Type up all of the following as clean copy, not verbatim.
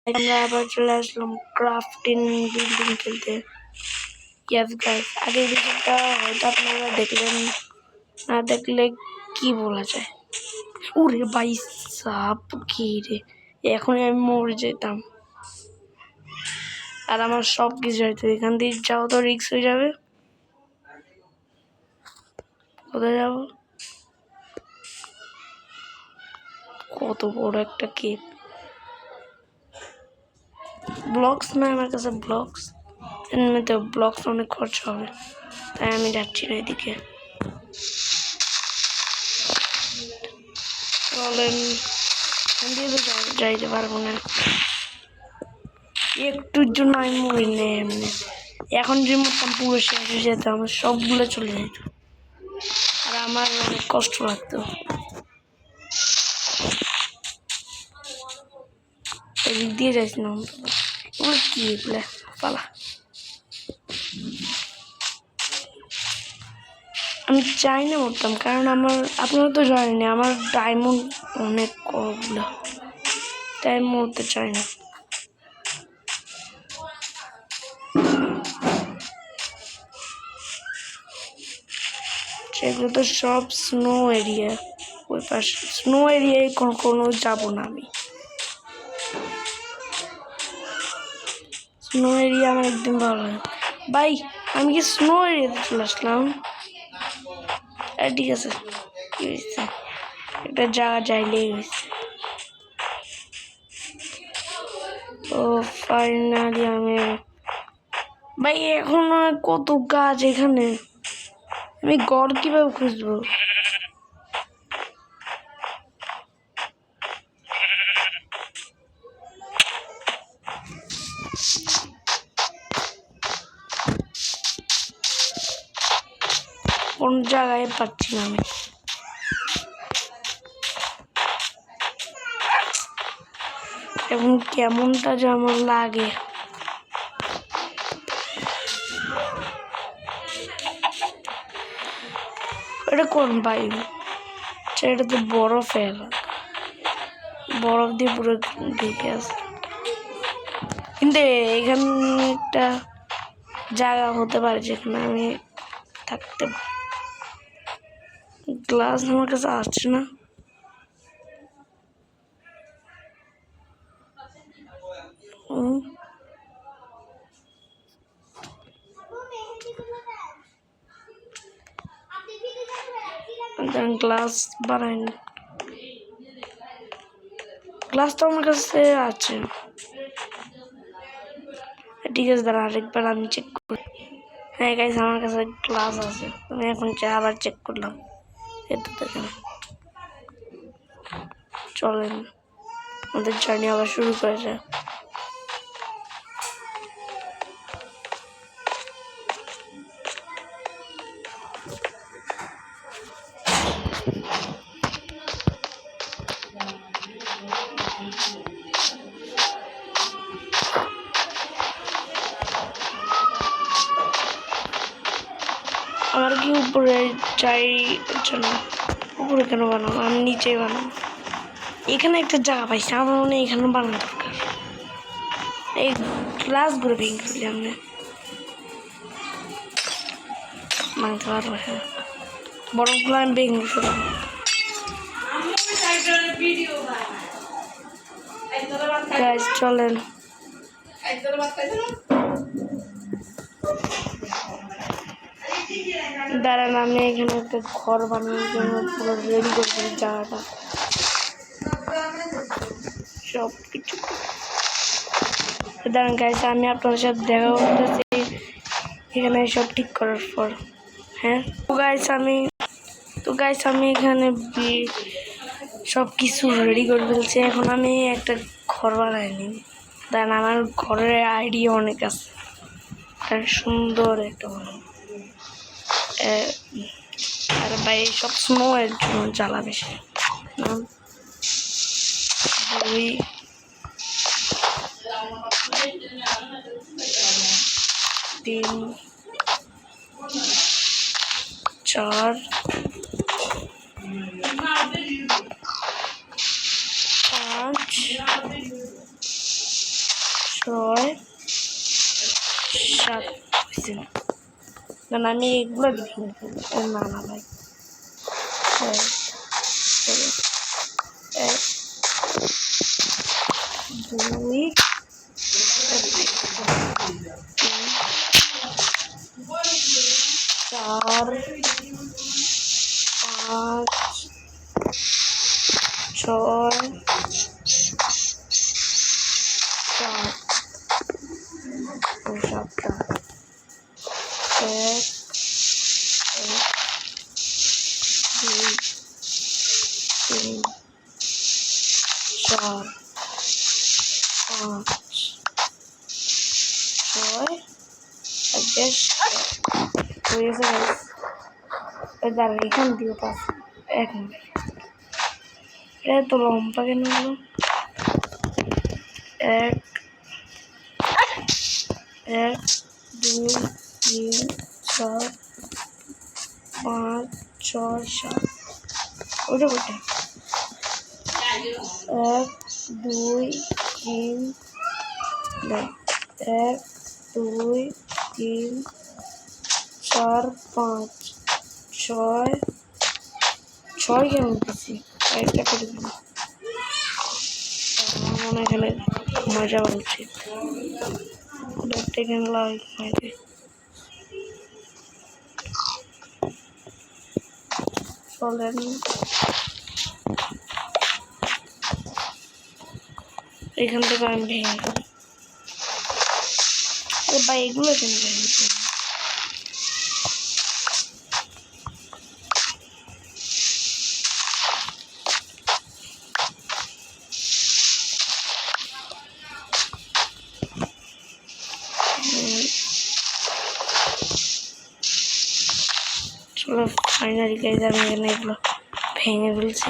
আমরা আবার চলে আসলাম ক্রাফটিং বিল্ডিং খেলতে। ইয়েস গাইস, আগের ভিডিওটা হয়তো আপনারা দেখলেন, না দেখলে কি বলা যায়। ওরে ভাই সাপ, কি রে, এখন আমি মরে যেতাম আর আমার সব কিছু হয়তো। এখান দিয়ে যাও তো রিক্স হয়ে যাবে। কোথায় যাব? কত বড় একটা কেপ। ব্লকস না আমার কাছে, ব্লকস এমনিতে ব্লকস অনেক খরচ হবে, তাই আমি যাচ্ছি না এদিকে। চলেন, যাইতে পারবো না, একটুর জন্য আমি মরি নেই এমনি। এখন যে মরতাম পুরো শেষ হয়ে যেত, আমার সবগুলো চলে যেত আর আমার অনেক কষ্ট লাগতো। এদিক দিয়ে যাইস না, ওগুলো কি এগুলো পালা। আমি চাই না মরতাম, কারণ আমার, আপনারা তো জানেন আমার ডায়মন্ড অনেক কমগুলো, তাই মরতে চাই না। সেগুলো তো সব স্নো এরিয়া, ওই পাশে স্নো এরিয়ায় কোনো যাবো না আমি। স্নো এরিয়া আমার একদম ভালো লাগে ভাই। আমি কি স্নো এরিয়াতে চলে আসলাম? ঠিক আছে, কি হয়েছে, একটা জায়গা যাইলেই হয়েছে। তো ফাইনালি আমি ভাই, এখন কত গাছ এখানে, আমি গড় কিভাবে খুঁজবো? কোন জায়গায় পাচ্ছি না আমি। এখন কেমনটা যে আমার লাগে। এটা কোন ভাই? এটা তো বরফ এলাকা, বরফ দিয়ে পুরো ঢেকে আছে। কিন্তু এখানে একটা জায়গা হতে পারে যেখানে আমি থাকতে পারি। গ্লাস আমার কাছে আসছে না। গ্লাস বানাইনি, গ্লাস তো আমার কাছে আছে। ঠিক আছে, দাঁড়া আরেকবার আমি চেক করি। হ্যাঁ গাইস, আমার কাছে গ্লাস আছে। আমি এখন আবার চেক করলাম, এতো দেখেন। চলেন আমাদের জার্নি আবার শুরু করা যায়। আমার কি উপরে চাই? না, উপরে কেন বানাবো, আমি নিচে বানাবো। এখানে একটা জায়গা পাইছি, আমার মনে হয় এখানে বানানো দরকার। এই গ্লাসগুলো ভেঙে ফেলি, আমরা বানাতে পারবো। হ্যাঁ, বরফগুলো আমি ভেঙে ফেলবো। চলেন, দাঁড়ান, আমি এখানে একটা ঘর বানানোর জন্য পুরো রেডি করছি জায়গাটা, সব কিছু। দাঁড়ান গাইস, আমি আপনাদের সাথে দেখা করতেছি এখানে সব ঠিক করার পর। হ্যাঁ তো গাইস আমি এখানে সব কিছু রেডি করে ফেলছি। এখন আমি একটা ঘর বানাইনি, দাঁড়ান, আমার ঘরের আইডিয়া অনেক আছে। সুন্দর একটা আর ভাই সব স্নো এর জন্য জ্বালা বেশি। 2 3 4 5 6 7 হয়েছে না না আমি এগুলো দেখি না না ভাই এক দুই চার পাঁচ ছয় সাত সাতটা এক দুই তিন চার পাঁচ ছয় হয়ে গেছে দাঁড়া এখান দিয়ে পাঁচ এক মিনিট এটা তো লম্বা কেন হলো এক এক দুই তিন চার পাঁচ ছয় সাত ওটা কোথায় এক দুই তিন এক দুই তিন চার পাঁচ ছয় ছয় কেমন দিচ্ছি একটা করে দিন আমার মনে এখানে মজা উচিত এখানে লাগে চলেন এখান থেকে আমি ভেঙে ফেলি বা এগুলো কেন ভেঙে ফেলি চলো ফাইনালি গাইজ আমি এখানে এগুলো ভেঙে ফেলছি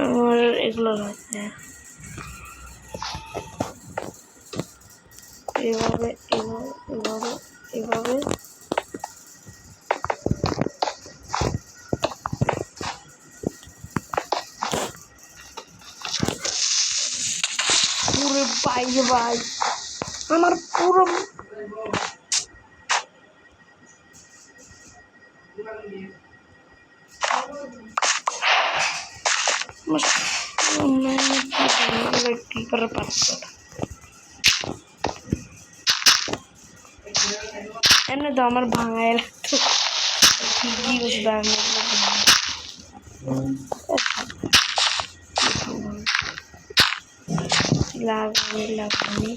আমার এগুলো লাগছে এভাবে এভাবে এভাবে এভাবে পুরো বাইরে ভাই আমার পুরো কি করে পারছো এমনি তো আমার ভাঙায় লাগতো কি বুঝবে আমি লাগানি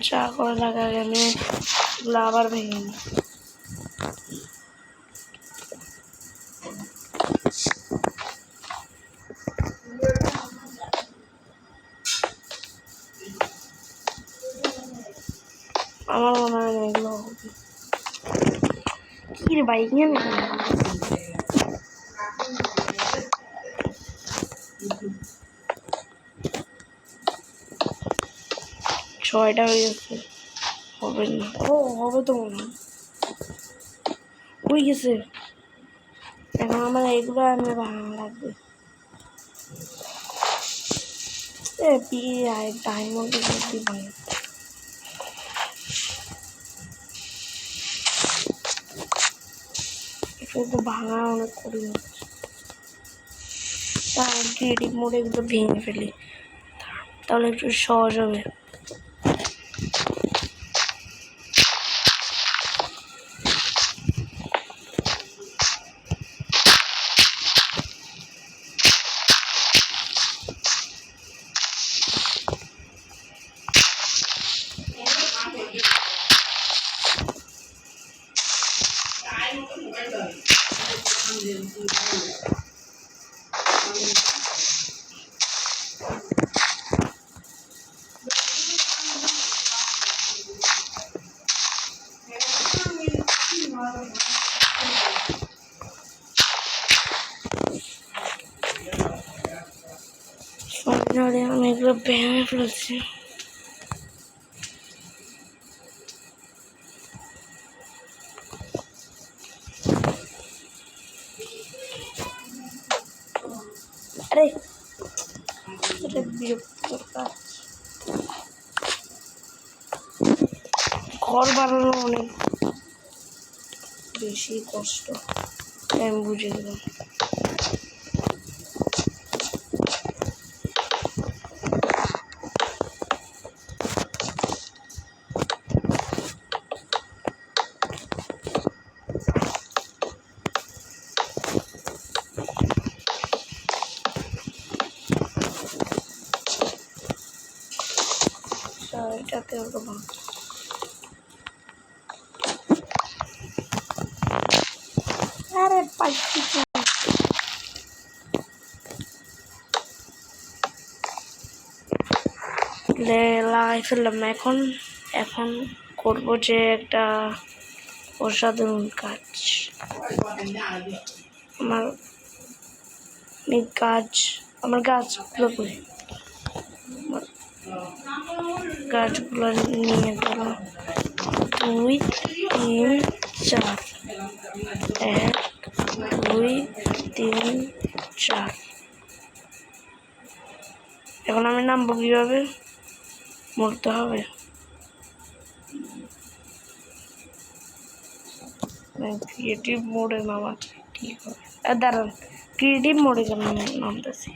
যা করে লাগা গেলে আবার ভেঙে নি আমার মনে হয় এগুলো হবে কি রে বাইক নিয়ে ছয়টা হয়ে গেছে হবে না ও হবে তো মনে হয়ে গেছে এখন আমার এগুলো আমি ভাঙা লাগবে ডায়মন্ডের মধ্যে ভাঙে একটু ভাঙা অনেক করি ক্রিয়েটিভ মোডে এগুলো ভেঙে ফেলি তাহলে একটু সহজ হবে সরি আমি এগুলো ভেঙে ফেলছি। আরে বিরক্তিকর কাজ। ঘর বানানো অনেক বেশি কষ্ট, আমি বুঝে গেলাম। এটাতে ওরকম আরে পাখি লাগাই ফেললাম। এখন করবো যে একটা অসাধারণ কাজ। আমার গাছগুলো করি, গাছগুলো নিয়ে গেল 2 3 4, 1 2 3 4। এখন আমি নামবো কিভাবে? মরতে হবে। ক্রিয়েটিভ মোডে নামা ঠিক হবে। দাঁড়ান, ক্রিয়েটিভ মোডে কেন নামতেছি?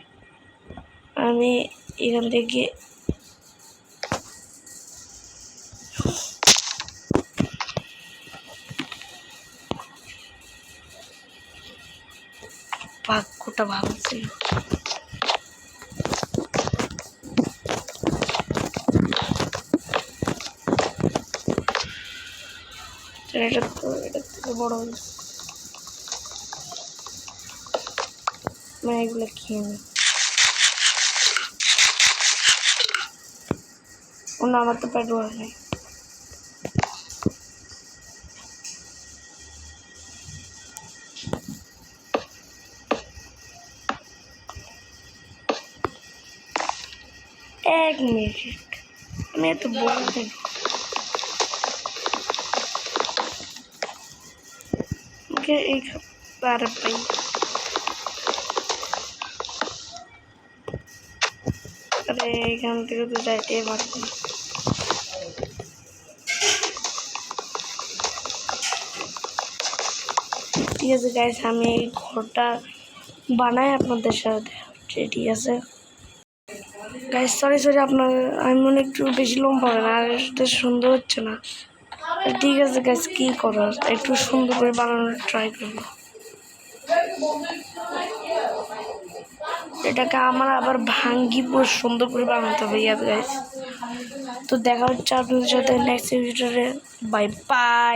আমি এখান থেকে ভাগ্যটা ভালো ছিল। এটা থেকে বড় হয়েছে, এগুলো খেয়ে নি। অন্য আমার তো পেট ভরে নেই। এক মিনিট, আমি এত বলতে এই খাবার পাই। আরে এখান থেকে তো যাইতে পারবো না। ঠিক আছে গাইস, আমি এই ঘরটা বানাই আপনাদের সাথে, ঠিক আছে গাইস? সরি আপনার আমি মনে একটু বেশি লম্বা হবে না, আর এটা সুন্দর হচ্ছে না। ঠিক আছে গাইস, কি করার, একটু সুন্দর করে বানানোর ট্রাই করবো। এটাকে আমার আবার ভাঙ্গি পুরো সুন্দর করে বানাতে হবে। গাইস তো দেখা হচ্ছে আপনাদের সাথে নেক্সট ভিডিওতে। Bye bye.